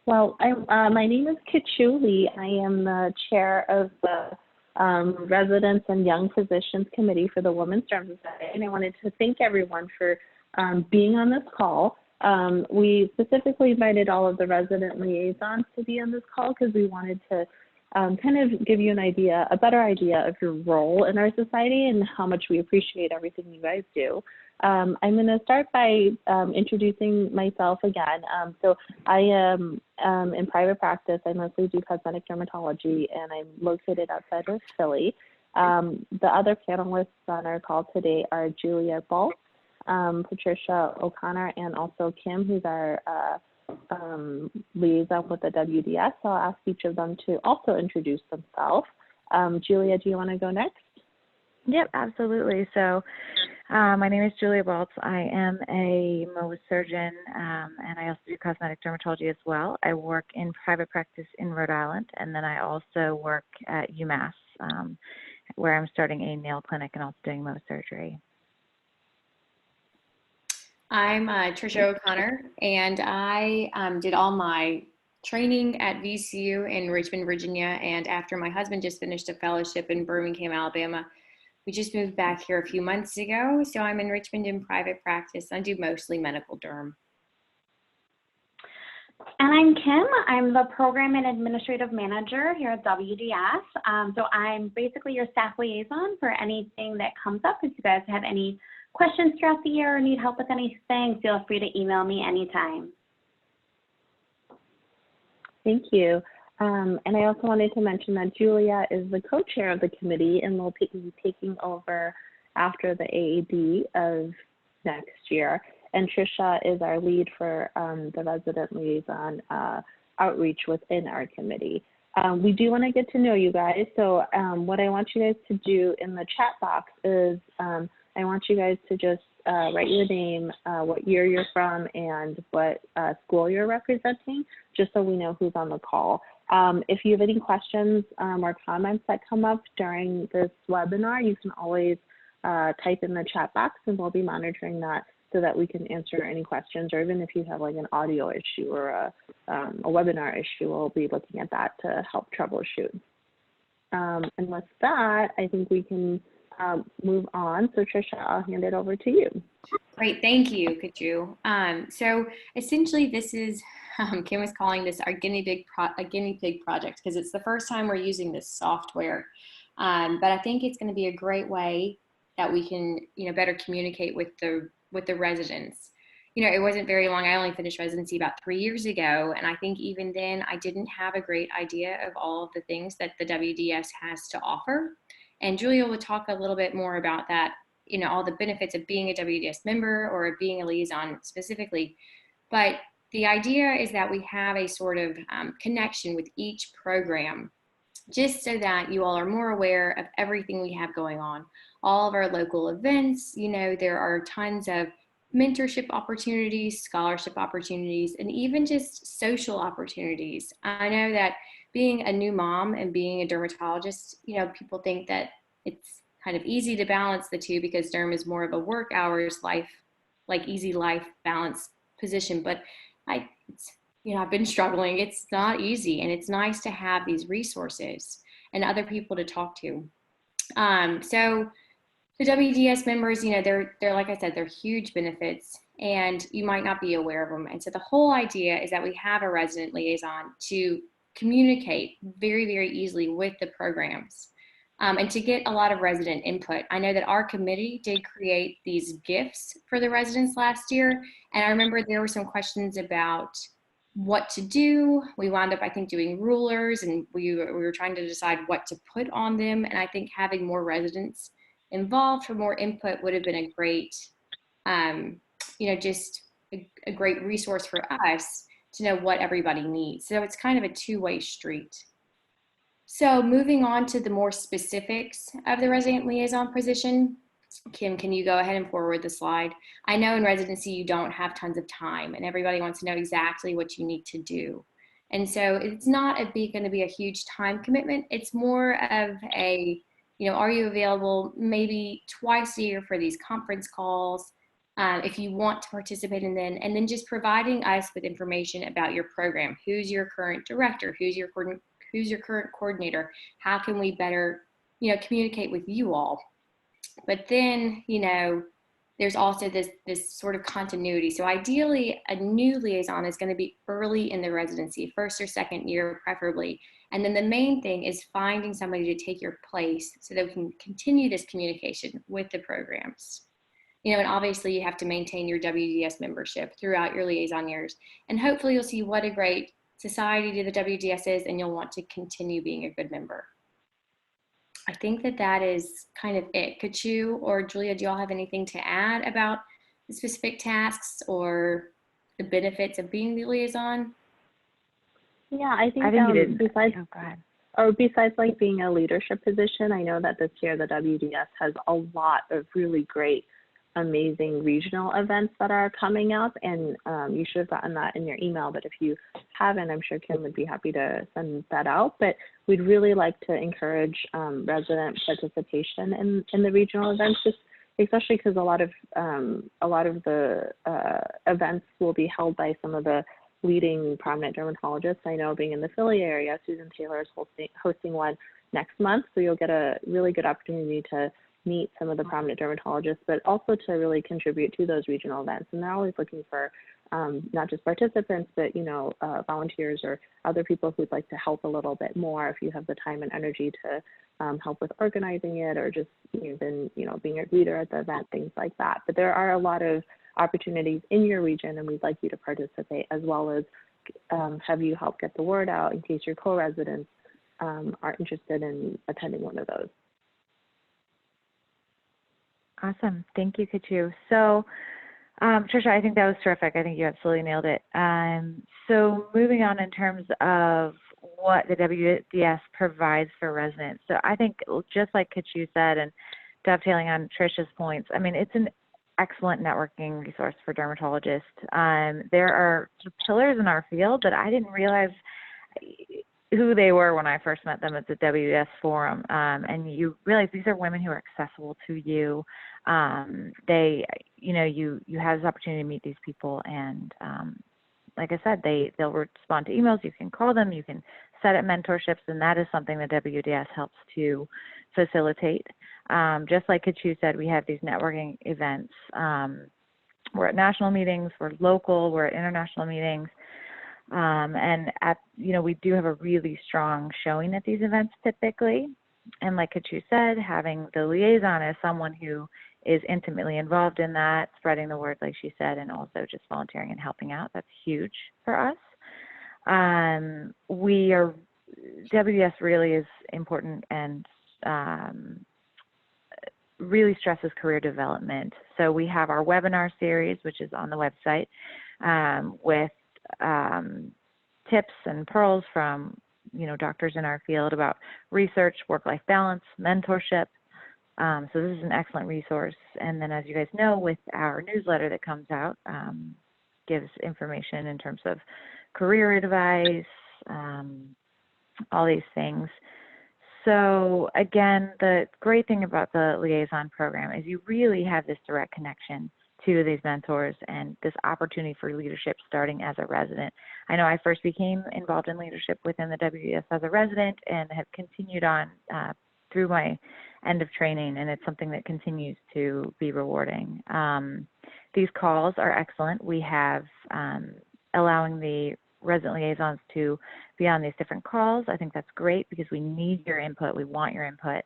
Well, my name is Kachuli. I am the chair of the Residents and Young Physicians Committee for the Women's Derm Society, and I wanted to thank everyone for being on this call. We specifically invited all of the resident liaisons to be on this call because we wanted to kind of give you a better idea of your role in our society and how much we appreciate everything you guys do. I'm going to start by introducing myself again. So I am in private practice. I mostly do cosmetic dermatology, and I'm located outside of Philly. The other panelists on our call today are Julia Baltz, Patricia O'Connor, and also Kim, who's our liaison with the WDS. So I'll ask each of them to also introduce themselves. Julia, do you want to go next? Yep, absolutely. So my name is Julia Baltz. I am a Mohs surgeon, and I also do cosmetic dermatology as well. I work in private practice in Rhode Island, and then I also work at UMass, where I'm starting a nail clinic and also doing Mohs surgery. I'm Tricia O'Connor, and I did all my training at VCU in Richmond, Virginia, and after my husband just finished a fellowship in Birmingham, Alabama, we just moved back here a few months ago. So I'm in Richmond in private practice. I do mostly medical derm. And I'm Kim. I'm the program and administrative manager here at WDS. So I'm basically your staff liaison for anything that comes up. If you guys have any questions throughout the year or need help with anything, feel free to email me anytime. Thank you. And I also wanted to mention that Julia is the co-chair of the committee and will be taking over after the AAD of next year. And Tricia is our lead for the resident liaison outreach within our committee. We do want to get to know you guys. So what I want you guys to do in the chat box is I want you guys to just write your name, what year you're from, and what school you're representing, just so we know who's on the call. If you have any questions or comments that come up during this webinar, you can always type in the chat box, and we'll be monitoring that so that we can answer any questions, or even if you have like an audio issue or a webinar issue, we'll be looking at that to help troubleshoot. And with that, I think we can move on. So Tricia, I'll hand it over to you. Great, thank you, Kaju. So essentially this is, Kim was calling this our guinea pig project because it's the first time we're using this software. But I think it's going to be a great way that we can, better communicate with the residents. It wasn't very long. I only finished residency about 3 years ago. And I think even then I didn't have a great idea of all of the things that the WDS has to offer. And Julia will talk a little bit more about that, all the benefits of being a WDS member or being a liaison specifically. But the idea is that we have a sort of connection with each program, just so that you all are more aware of everything we have going on. All of our local events, there are tons of mentorship opportunities, scholarship opportunities, and even just social opportunities. I know that being a new mom and being a dermatologist, people think that it's kind of easy to balance the two because derm is more of a work hours life, like easy life balance position. But I've been struggling. It's not easy, and it's nice to have these resources and other people to talk to. So the WDS members, they're like I said, they're huge benefits, and you might not be aware of them. And so the whole idea is that we have a resident liaison to communicate very, very easily with the programs and to get a lot of resident input. I know that our committee did create these gifts for the residents last year, and I remember there were some questions about what to do. We wound up, I think, doing rulers, and we were trying to decide what to put on them. And I think having more residents involved for more input would have been a great, just a great resource for us to know what everybody needs. So it's kind of a two-way street. So moving on to the more specifics of the resident liaison position, Kim, can you go ahead and forward the slide? I know in residency you don't have tons of time and everybody wants to know exactly what you need to do. And so it's not going to be a huge time commitment. It's more of a, are you available maybe twice a year for these conference calls? if you want to participate in them, and then just providing us with information about your program. Who's your current director? Who's your current coordinator? How can we better, communicate with you all? But then, there's also this sort of continuity. So ideally, a new liaison is going to be early in the residency, first or second year preferably. And then the main thing is finding somebody to take your place so that we can continue this communication with the programs. And obviously you have to maintain your WDS membership throughout your liaison years. And hopefully you'll see what a great society the WDS is, and you'll want to continue being a good member. I think that is kind of it. Could you or Julia, do you all have anything to add about the specific tasks or the benefits of being the liaison? Yeah, I think besides like being a leadership position, I know that this year the WDS has a lot of really great, amazing regional events that are coming up, and you should have gotten that in your email, but if you haven't, I'm sure Kim would be happy to send that out. But we'd really like to encourage resident participation in the regional events, just especially because a lot of the events will be held by some of the leading prominent dermatologists. I know, being in the Philly area, Susan Taylor is hosting one next month, so you'll get a really good opportunity to meet some of the prominent dermatologists, but also to really contribute to those regional events. And they're always looking for not just participants, but volunteers or other people who'd like to help a little bit more if you have the time and energy to help with organizing it, or just even being a greeter at the event, things like that. But there are a lot of opportunities in your region, and we'd like you to participate, as well as have you help get the word out in case your co-residents are interested in attending one of those. Awesome. Thank you, Kachu. So, Tricia, I think that was terrific. I think you absolutely nailed it. So moving on in terms of what the WDS provides for residents. So I think, just like Kachu said, and dovetailing on Tricia's points, I mean, it's an excellent networking resource for dermatologists. There are pillars in our field that I didn't realize who they were when I first met them at the WDS forum. And you realize these are women who are accessible to you. You have this opportunity to meet these people, and like I said, they'll respond to emails. You can call them, you can set up mentorships, and that is something that WDS helps to facilitate. Just like Kachu said, we have these networking events. We're at national meetings, we're local, we're at international meetings. And we do have a really strong showing at these events typically. And like Kachu said, having the liaison as someone who is intimately involved in that, spreading the word, like she said, and also just volunteering and helping out, that's huge for us. WDS really is important and really stresses career development. So we have our webinar series, which is on the website, with tips and pearls from doctors in our field about research, work-life balance, mentorship. So this is an excellent resource. And then, as you guys know, with our newsletter that comes out, gives information in terms of career advice, all these things. So again, the great thing about the liaison program is you really have this direct connection to these mentors and this opportunity for leadership starting as a resident. I know I first became involved in leadership within the WDS as a resident and have continued on through my end of training, and it's something that continues to be rewarding. These calls are excellent. We have allowing the resident liaisons to be on these different calls. I think that's great because we need your input. We want your input.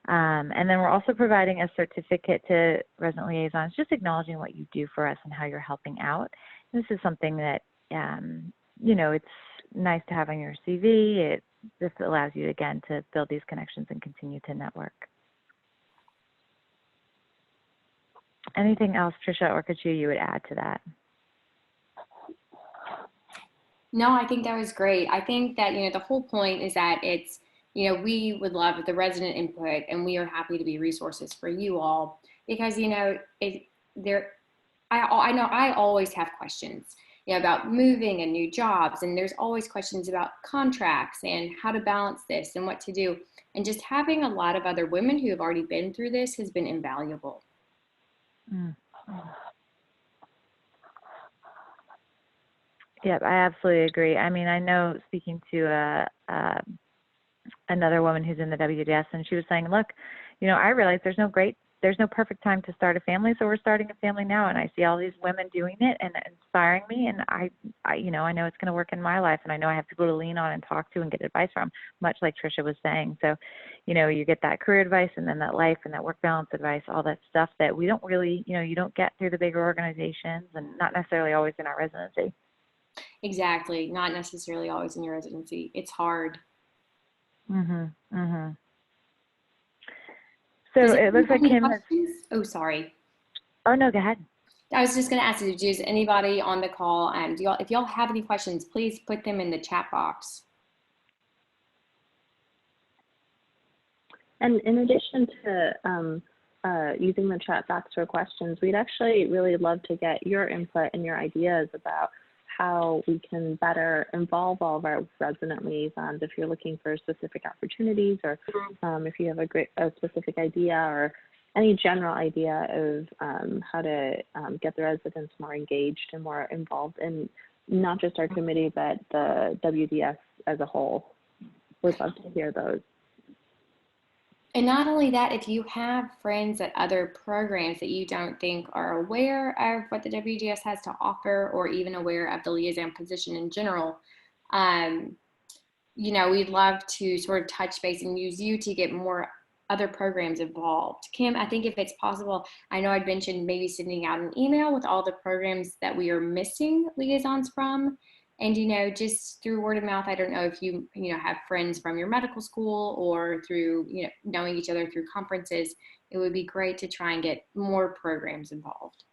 And then we're also providing a certificate to resident liaisons, just acknowledging what you do for us and how you're helping out. This is something that, it's nice to have on your CV. This allows you, again, to build these connections and continue to network. Anything else, Tricia or Kachu, you would add to that? No, I think that was great. I think that, the whole point is that it's, we would love the resident input, and we are happy to be resources for you all because, I know I always have questions, about moving and new jobs, and there's always questions about contracts and how to balance this and what to do. And just having a lot of other women who have already been through this has been invaluable. Yep, I absolutely agree. I mean, I know speaking to another woman who's in the WDS, and she was saying, look, I realize there's no perfect time to start a family, so we're starting a family now, and I see all these women doing it and inspiring me, and I know it's going to work in my life, and I know I have people to lean on and talk to and get advice from, much like Tricia was saying. So, you get that career advice and then that life and that work balance advice, all that stuff that we don't really, you don't get through the bigger organizations and not necessarily always in our residency. Exactly. Not necessarily always in your residency. It's hard. So it looks like Kim has... Oh, sorry. Oh, no, go ahead. I was just going to ask you, does anybody on the call, if y'all have any questions, please put them in the chat box. And in addition to using the chat box for questions, we'd actually really love to get your input and your ideas about how we can better involve all of our resident liaisons. If you're looking for specific opportunities, or if you have a specific idea or any general idea of how to get the residents more engaged and more involved in not just our committee, but the WDS as a whole. We'd love to hear those. And not only that, if you have friends at other programs that you don't think are aware of what the WDS has to offer, or even aware of the liaison position in general, we'd love to sort of touch base and use you to get more other programs involved. Kim, I think if it's possible, I know I'd mentioned maybe sending out an email with all the programs that we are missing liaisons from. And, just through word of mouth, I don't know if you have friends from your medical school or through, knowing each other through conferences, it would be great to try and get more programs involved.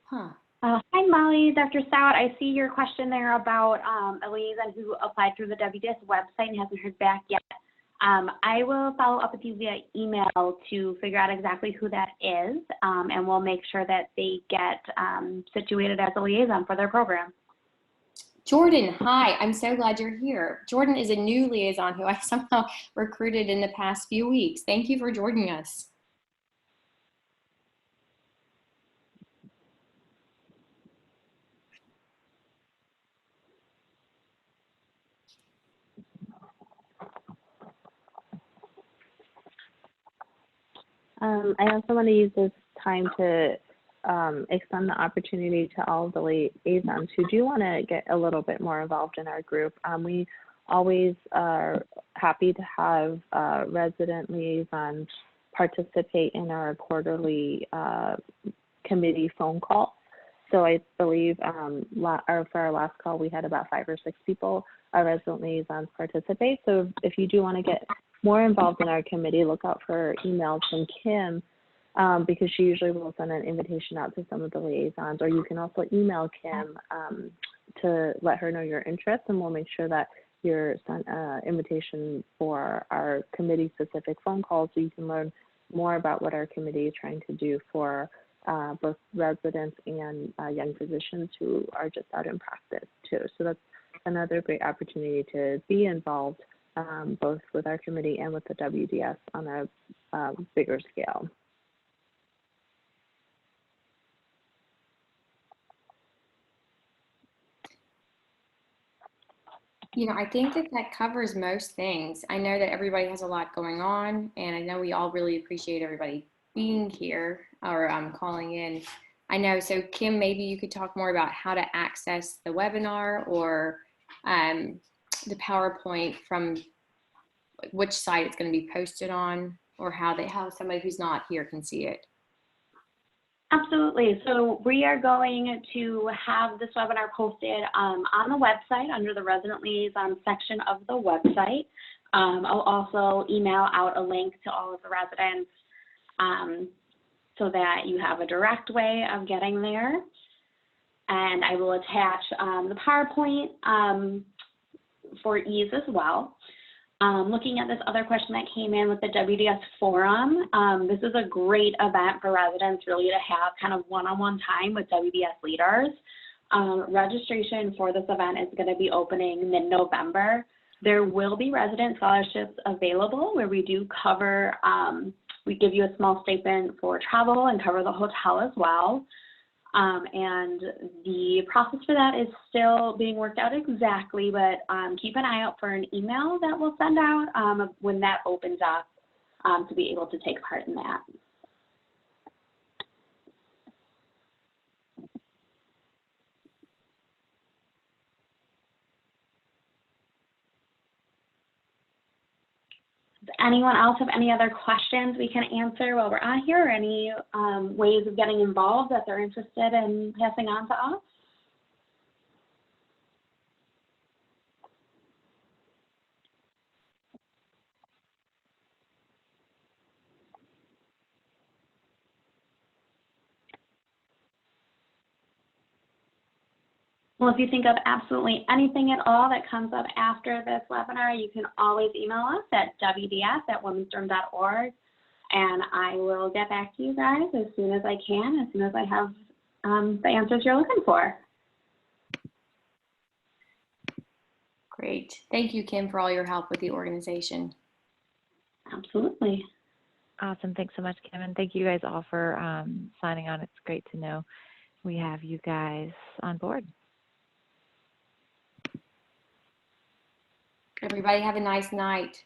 Hi, Molly, Dr. Stout. I see your question there about a liaison who applied through the WDS website and hasn't heard back yet. I will follow up with you via email to figure out exactly who that is, and we'll make sure that they get situated as a liaison for their program. Jordan, hi. I'm so glad you're here. Jordan is a new liaison who I somehow recruited in the past few weeks. Thank you for joining us. I also want to use this time to extend the opportunity to all of the liaisons who do want to get a little bit more involved in our group. We always are happy to have resident liaisons participate in our quarterly committee phone call. So I believe for our last call, we had about 5 or 6 people, our resident liaisons, participate. So if you do want to get more involved in our committee, look out for emails from Kim, because she usually will send an invitation out to some of the liaisons, or you can also email Kim to let her know your interest, and we'll make sure that you're sent an invitation for our committee-specific phone calls so you can learn more about what our committee is trying to do for both residents and young physicians who are just out in practice too. So that's another great opportunity to be involved both with our committee and with the WDS on a bigger scale. I think that covers most things. I know that everybody has a lot going on, and I know we all really appreciate everybody being here or calling in. I know, so Kim, maybe you could talk more about how to access the webinar or the PowerPoint from which site it's going to be posted on, or how somebody who's not here can see it. Absolutely. So we are going to have this webinar posted on the website under the Resident Liaison section of the website. I'll also email out a link to all of the residents so that you have a direct way of getting there. And I will attach the PowerPoint for ease as well. Looking at this other question that came in with the WDS forum, this is a great event for residents really to have kind of one-on-one time with WDS leaders. Registration for this event is going to be opening mid-November. There will be resident scholarships available where we do cover, we give you a small stipend for travel and cover the hotel as well. And the process for that is still being worked out exactly, but keep an eye out for an email that we'll send out when that opens up to be able to take part in that. Does anyone else have any other questions we can answer while we're on here, or any ways of getting involved that they're interested in passing on to us? Well, if you think of absolutely anything at all that comes up after this webinar, you can always email us at wds@womensderm.org, and I will get back to you guys as soon as I can, as soon as I have the answers you're looking for. Great. Thank you, Kim, for all your help with the organization. Absolutely. Awesome. Thanks so much, Kim. And thank you guys all for signing on. It's great to know we have you guys on board. Everybody have a nice night.